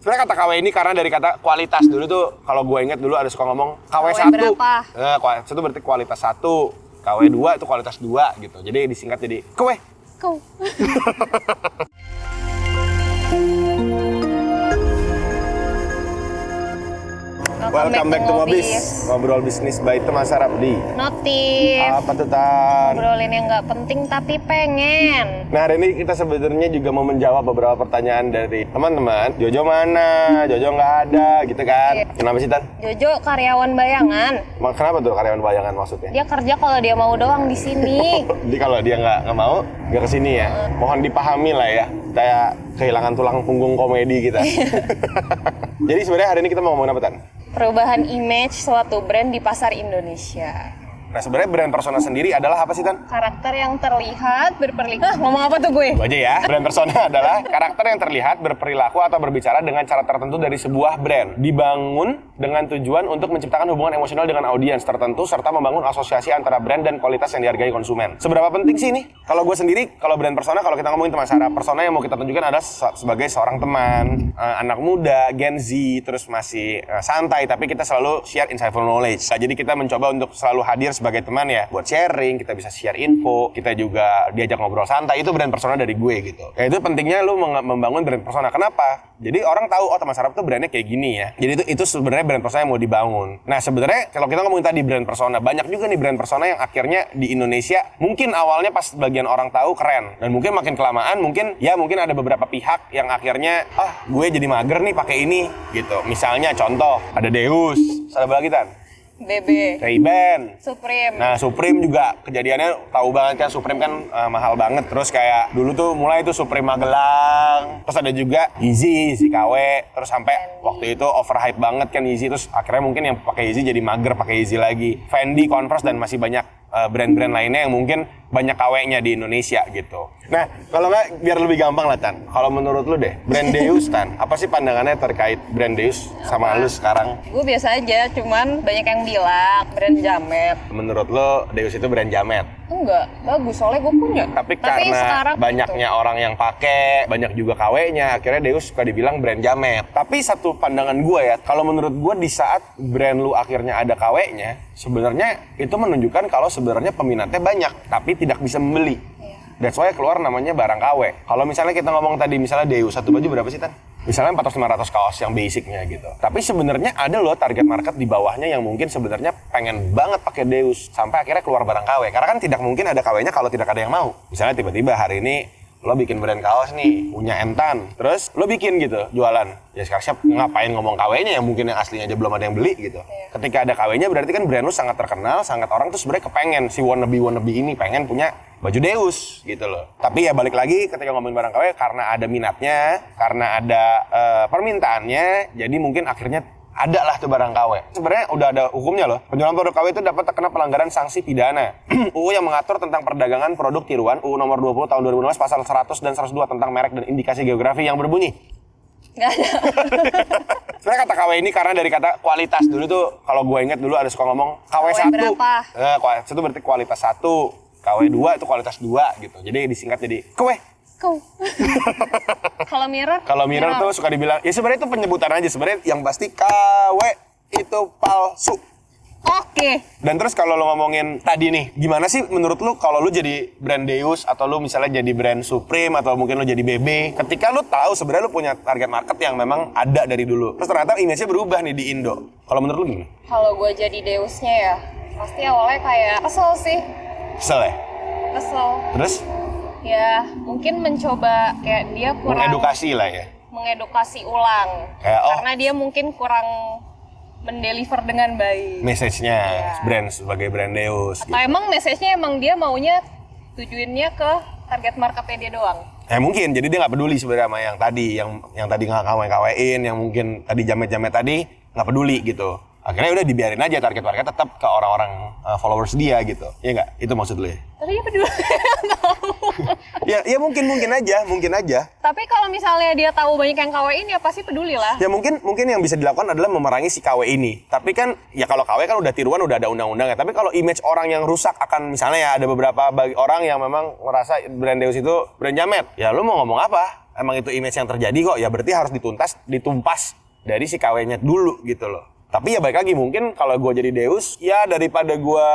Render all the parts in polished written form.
Sebenarnya kata KW ini karena dari kata kualitas. Dulu tuh kalau gue inget dulu ada suka ngomong KW1. berapa? Itu berarti kualitas 1. KW2 itu kualitas 2 gitu. Jadi disingkat jadi KW. Kau. Welcome back to Mobis. Ngobrol bisnis by Teman Sarapdi. Notif. Apa tuh, Tan? Ngobrolin yang nggak penting tapi pengen. Nah, hari ini kita sebenarnya juga mau menjawab beberapa pertanyaan dari teman-teman. Jojo mana? Jojo nggak ada, gitu kan? Iya. Kenapa sih, Tan? Jojo karyawan bayangan. Kenapa tuh karyawan bayangan maksudnya? Dia kerja kalau dia mau doang di sini. Jadi kalau dia nggak mau, nggak kesini ya. Mohon dipahami lah ya. Kayak kehilangan tulang punggung komedi kita. Jadi sebenarnya hari ini kita mau ngomongin apa, Tan? Perubahan image suatu brand di pasar Indonesia. Nah, sebenarnya brand persona sendiri adalah apa sih, Tan? Karakter yang terlihat berperilaku. Ngomong apa tuh gue? Itu aja ya. Brand persona adalah karakter yang terlihat, berperilaku, atau berbicara dengan cara tertentu dari sebuah brand. Dibangun dengan tujuan untuk menciptakan hubungan emosional dengan audiens tertentu, serta membangun asosiasi antara brand dan kualitas yang dihargai konsumen. Seberapa penting sih ini? Kalau gue sendiri, kalau brand persona, kalau kita ngomongin teman Sarap, persona yang mau kita tunjukkan adalah sebagai seorang teman, anak muda, Gen Z, terus masih santai, tapi kita selalu share insightful knowledge. Nah, jadi kita mencoba untuk selalu hadir sebagai teman ya, buat sharing, kita bisa share info, kita juga diajak ngobrol santai. Itu brand persona dari gue gitu. Ya itu pentingnya lu membangun brand persona. Kenapa? Jadi orang tahu, oh Teman Sarap tuh brandnya kayak gini ya. Jadi itu sebenarnya brand persona yang mau dibangun. Nah, sebenarnya kalau kita ngomongin tadi brand persona, banyak juga nih brand persona yang akhirnya di Indonesia mungkin awalnya pas bagian orang tahu keren, dan mungkin makin kelamaan mungkin ada beberapa pihak yang akhirnya gue jadi mager nih pakai ini gitu. Misalnya contoh ada Deus, ada apa lagi, Tan? BB, Ray-Ban, Supreme. Nah, Supreme juga kejadiannya tahu banget kan, Supreme kan mahal banget. Terus kayak dulu tuh mulai tuh Supreme Magelang, terus ada juga Yeezy KW, terus sampai waktu itu overhype banget kan Yeezy, terus akhirnya mungkin yang pakai Yeezy jadi mager pakai Yeezy lagi. Fendi, Converse, dan masih banyak brand-brand lainnya yang mungkin banyak KW-nya di Indonesia gitu. Nah, kalau nggak biar lebih gampang lah, Tan. Kalau menurut lu deh, brand Deus, Tan, apa sih pandangannya terkait brand Deus sama lu sekarang? Gue biasa aja, cuman banyak yang bilang brand jamet. Menurut lu Deus itu brand jamet? Enggak, bagus soalnya gue punya. Tapi karena sekarang banyaknya gitu. orang yang pakai, banyak juga KW-nya, akhirnya Deus suka dibilang brand jamet. Tapi satu pandangan gue ya, kalau menurut gue di saat brand lu akhirnya ada KW-nya, sebenarnya itu menunjukkan kalau sebenarnya peminatnya banyak, tapi tidak bisa membeli. That's why keluar namanya barang KW. Kalau misalnya kita ngomong tadi, misalnya Deus, satu baju berapa sih, Tan? Misalnya 400-500 kaos yang basicnya gitu. Tapi sebenarnya ada loh target market di bawahnya yang mungkin sebenarnya pengen banget pakai Deus. Sampai akhirnya keluar barang KW. Karena kan tidak mungkin ada KW-nya kalau tidak ada yang mau. Misalnya tiba-tiba hari ini lo bikin brand kaos nih, punya Entan, terus lo bikin gitu, jualan. Ya sekarang siapa ngapain ngomong KW-nya yang mungkin yang aslinya aja belum ada yang beli gitu. Ketika ada KW-nya berarti kan brand lo sangat terkenal, sangat orang tuh sebenarnya kepengen si wannabe ini pengen punya baju Deus gitu loh. Tapi ya balik lagi ketika ngomongin barang KW, karena ada minatnya, karena ada permintaannya, jadi mungkin akhirnya ada lah tuh barang KW. Sebenarnya udah ada hukumnya loh. Penjualan produk KW itu dapat terkena pelanggaran sanksi pidana. UU yang mengatur tentang perdagangan produk tiruan, UU nomor 20 tahun 2012 pasal 100 dan 102 tentang merek dan indikasi geografi yang berbunyi. Nggak ada. Sebenarnya kata KW ini karena dari kata kualitas. Dulu tuh kalau gue inget dulu ada suka ngomong KW1. berapa? Itu berarti kualitas 1. KW2 itu kualitas 2 gitu. Jadi disingkat jadi KW. Kau. Kalau mirror Tuh suka dibilang, ya sebenarnya itu penyebutan aja. Sebenarnya yang pasti KW itu palsu. Oke. Dan terus kalau lo ngomongin tadi nih, gimana sih menurut lo kalau lo jadi brand Deus atau lo misalnya jadi brand Supreme atau mungkin lo jadi BB, ketika lo tahu sebenarnya lo punya target market yang memang ada dari dulu, terus ternyata image-nya berubah nih di Indo. Kalau menurut lo gimana? Kalau gue jadi Deusnya ya, pasti awalnya kayak kesel sih. Kesel ya? Kesel. Terus? Ya, mungkin mencoba kayak dia kurang mengedukasi lah ya. Mengedukasi ulang. Kayak karena dia mungkin kurang mendeliver dengan baik. Message-nya brand sebagai brand Deus. Atau emang message-nya emang dia maunya tujuannya ke target marketnya dia doang. Mungkin jadi dia nggak peduli sebenarnya sama yang tadi nggak KW-KW-in, yang mungkin tadi jamet-jamet tadi nggak peduli gitu. Akhirnya udah dibiarin aja target market tetap ke orang-orang followers dia gitu. Iya nggak? Itu maksud lu ya? Tapi dia peduli. ya mungkin aja. Tapi kalau misalnya dia tahu banyak yang KW ini ya pasti peduli lah. Ya mungkin yang bisa dilakukan adalah memerangi si KW ini. Tapi kan ya kalau KW kan udah tiruan, udah ada undang-undangnya. Tapi kalau image orang yang rusak akan misalnya ya ada beberapa orang yang memang merasa brand Deus itu brand jamet. Ya lu mau ngomong apa? emang itu image yang terjadi kok, ya berarti harus ditumpas dari si KW-nya dulu gitu loh. Tapi ya baik lagi, mungkin kalau gue jadi Deus, ya daripada gue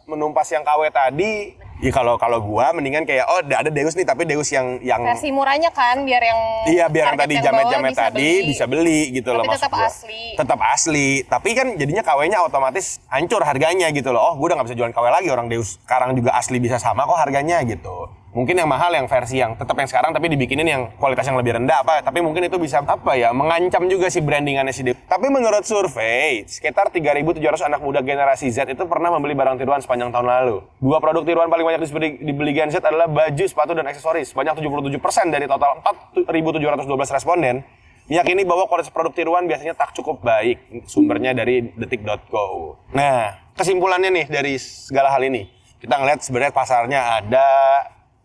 menumpas yang KW tadi, ya kalau gue mendingan kayak ada Deus nih, tapi Deus yang versi murahnya kan, biar yang iya, biar yang target tadi yang jamet-jamet bawah tadi bisa beli gitu loh, tapi maksud tetap gua. asli. Tetap asli. Tapi kan jadinya KW-nya otomatis hancur harganya gitu loh. Oh, gue udah nggak bisa jualan KW lagi, orang Deus sekarang juga asli bisa sama kok harganya gitu. Mungkin yang mahal yang versi yang tetap yang sekarang tapi dibikinin yang kualitas yang lebih rendah tapi mungkin itu bisa mengancam juga si brandingannya si Deus. Tapi menurut survei, sekitar 3.700 anak muda generasi Z itu pernah membeli barang tiruan sepanjang tahun lalu. 2 produk tiruan paling banyak dibeli Gen Z adalah baju, sepatu, dan aksesoris. Sebanyak 77% dari total 4.712 responden meyakini bahwa kualitas produk tiruan biasanya tak cukup baik. Sumbernya dari detik.co. Nah, kesimpulannya nih dari segala hal ini, kita ngeliat sebenarnya pasarnya ada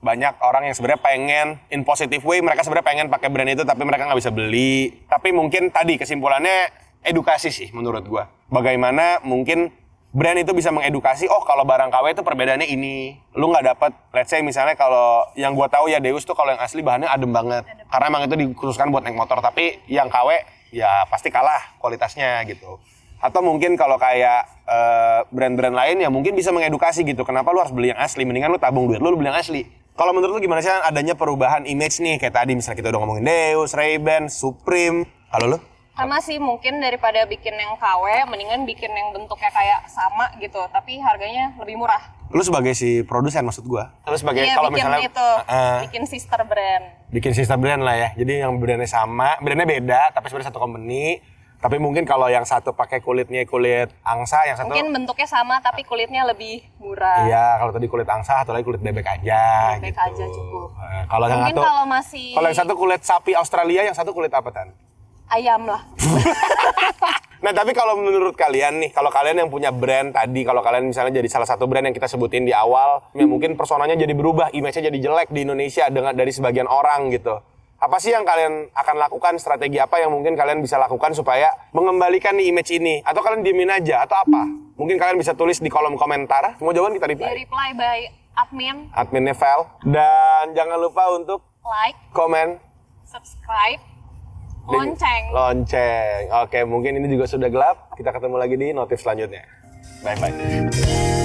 banyak orang yang sebenarnya pengen in positive way, mereka sebenarnya pengen pakai brand itu tapi mereka nggak bisa beli. Tapi mungkin tadi kesimpulannya edukasi sih menurut gua. Bagaimana mungkin brand itu bisa mengedukasi, oh kalau barang KW itu perbedaannya ini. Lu nggak dapat, let's say misalnya kalau yang gua tahu ya Deus tuh kalau yang asli bahannya adem banget. Karena emang itu dikhususkan buat naik motor, tapi yang KW ya pasti kalah kualitasnya gitu. Atau mungkin kalau kayak brand-brand lain ya mungkin bisa mengedukasi gitu. Kenapa lu harus beli yang asli? Mendingan lu tabung duit lu beli yang asli. Kalau menurut lu gimana sih adanya perubahan image nih? Kayak tadi misalnya kita udah ngomongin Deus, Ray-Ban, Supreme. Kalau lu? Sama sih, mungkin daripada bikin yang KW, mendingan bikin yang bentuknya kayak sama gitu, tapi harganya lebih murah. Lu sebagai si produsen maksud gua. Lu sebagai Iya, kalau bikin misalnya itu, bikin sister brand. Bikin sister brand lah ya. Jadi yang brandnya sama, brandnya beda tapi sebenarnya satu company. Tapi mungkin kalau yang satu pakai kulitnya kulit angsa, yang satu Mungkin bentuknya sama tapi kulitnya lebih murah. iya, kalau tadi kulit angsa, satu lagi kulit bebek aja. Bebek gitu. aja cukup. Kalau yang Mungkin satu, kalau masih kalau yang satu kulit sapi Australia, yang satu kulit apa Tan? ayam lah. Nah tapi kalau menurut kalian nih, kalau kalian yang punya brand tadi, kalau kalian misalnya jadi salah satu brand yang kita sebutin di awal, ya mungkin personanya jadi berubah, image-nya jadi jelek di Indonesia dari sebagian orang gitu. Apa sih yang kalian akan lakukan, strategi apa yang mungkin kalian bisa lakukan supaya mengembalikan nih image ini? Atau kalian diemin aja, atau apa? Mungkin kalian bisa tulis di kolom komentar, semua jawaban kita Di reply. reply by admin, Adminnya Vel. Dan jangan lupa untuk like, komen, subscribe, dan lonceng. lonceng. Oke, mungkin ini juga sudah gelap. Kita ketemu lagi di notif selanjutnya. Bye-bye.